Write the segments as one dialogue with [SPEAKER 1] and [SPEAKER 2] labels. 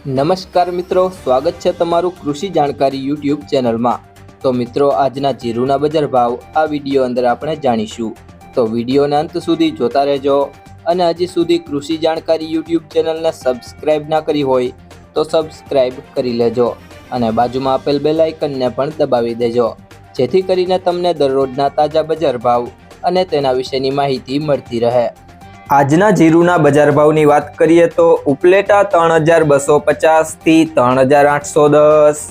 [SPEAKER 1] નમસ્કાર મિત્રો, સ્વાગત છે તમારું કૃષિ જાણકારી યુટ્યુબ ચેનલમાં। તો મિત્રો, આજના જીરુના બજાર ભાવ આ વિડીયો અંદર આપણે જાણીશું, તો વિડીયોને અંત સુધી જોતા રહેજો। અને હજી સુધી કૃષિ જાણકારી યુટ્યુબ ચેનલને સબસ્ક્રાઇબ ના કરી હોય તો સબસ્ક્રાઇબ કરી લેજો અને બાજુમાં આપેલ બેલ આઇકનને પણ દબાવી દેજો, જેથી કરીને તમને દરરોજના તાજા બજાર ભાવ અને તેના વિશેની માહિતી મળતી રહે। આજના જીરુના બજાર ભાવની વાત કરીએ તો ઉપલેટા 3250 થી 3810,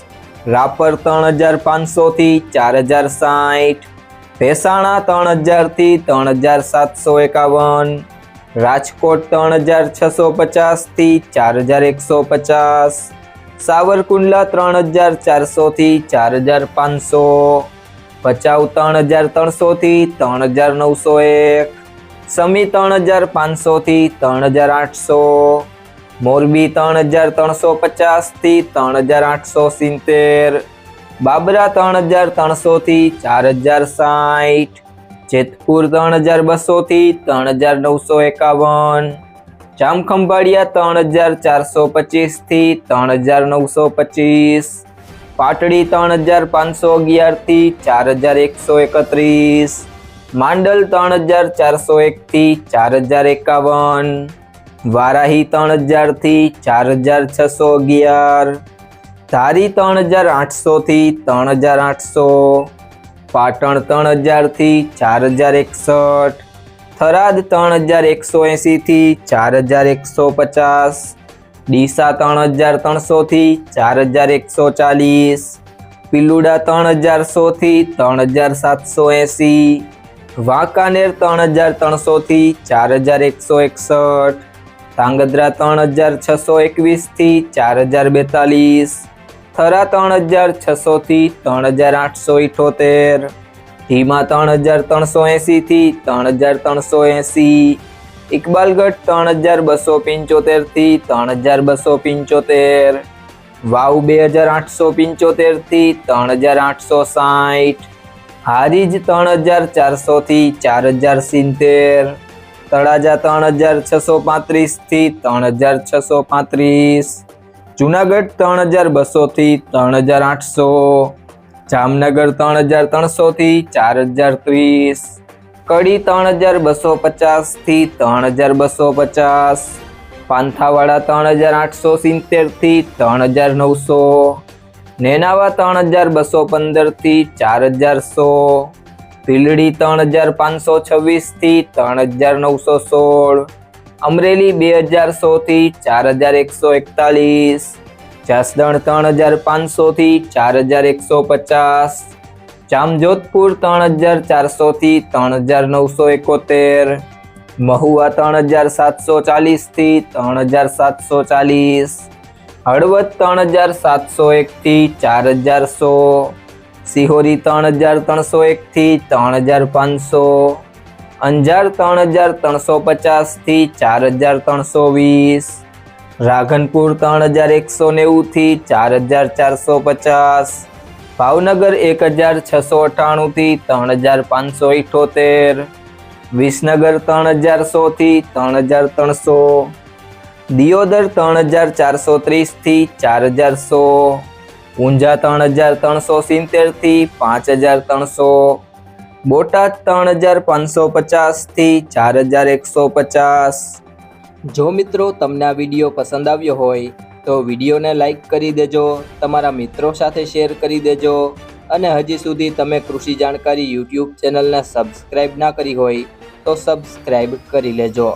[SPEAKER 1] રાપર 3500 થી 4060, ભેસાણા 3000 થી 3751, રાજકોટ 3650 થી 4150, સાવરકુંડલા 3400 થી 4500, ભચાઉ 3300 થી 3901, સમી 3500 થી 3800, મોરબી 3350 થી 3870, બાબરા 3300 થી 4060, જેતપુર 3200 થી 3951, જામખંભાળિયા 3425 થી 3925, પાટડી 3511 થી 4131, માંડલ 3401 થી 4051, વારાહી 3000 થી 4611, ધારી 3800 થી 3800, પાટણ 3000 થી 4061, થરાદ 3180 થી 4150, ડીસા 3300 થી 4140, પિલુડા 3100 થી 3780, વાંકાનેર 3300 થી 4161, ધાંગધ્રા 3621 થી 4042, થરા 3600 થી 3878, ધીમા 3380 થી 3380, ઇકબાલગઢ 3275 થી 3275, વાવ 2875 થી 3860, હારીજ 3400 થી 4070, તળાજા 3635 થી 3635, જુનાગઢ 3200 થી 3800, જામનગર 3300 થી 4030, કડી 3250 થી 3250, પાંથાવાડા 3870 થી 3900, નેનાવા 3215 થી 4100, ભીલડી 3526 થી 3916, અમરેલી 2100 થી 4141, જસદણ 3500 થી 4150, જામજોધપુર 3400 થી 3971, મહુવા 3740 થી 3740, હળવદ 3701 થી 4100, સિહોરી 3301 થી 3500, અંજાર 3350 થી 4320, રાધનપુર 3190 થી 4450, ભાવનગર 1698 થી 3578, વિસનગર 3100 થી 3300, દિયોદર 3430 થી 4100, ઊંઝા 3370 થી 5300, બોટાદ 3550 થી 4150। જો મિત્રો તમને આ વિડીયો પસંદ આવ્યો હોય તો વિડીયોને લાઈક કરી દેજો, તમારા મિત્રો સાથે શેર કરી દેજો અને હજી સુધી તમે કૃષિ જાણકારી યુટ્યુબ ચેનલને સબસ્ક્રાઇબ ના કરી હોય તો સબસ્ક્રાઇબ કરી લેજો।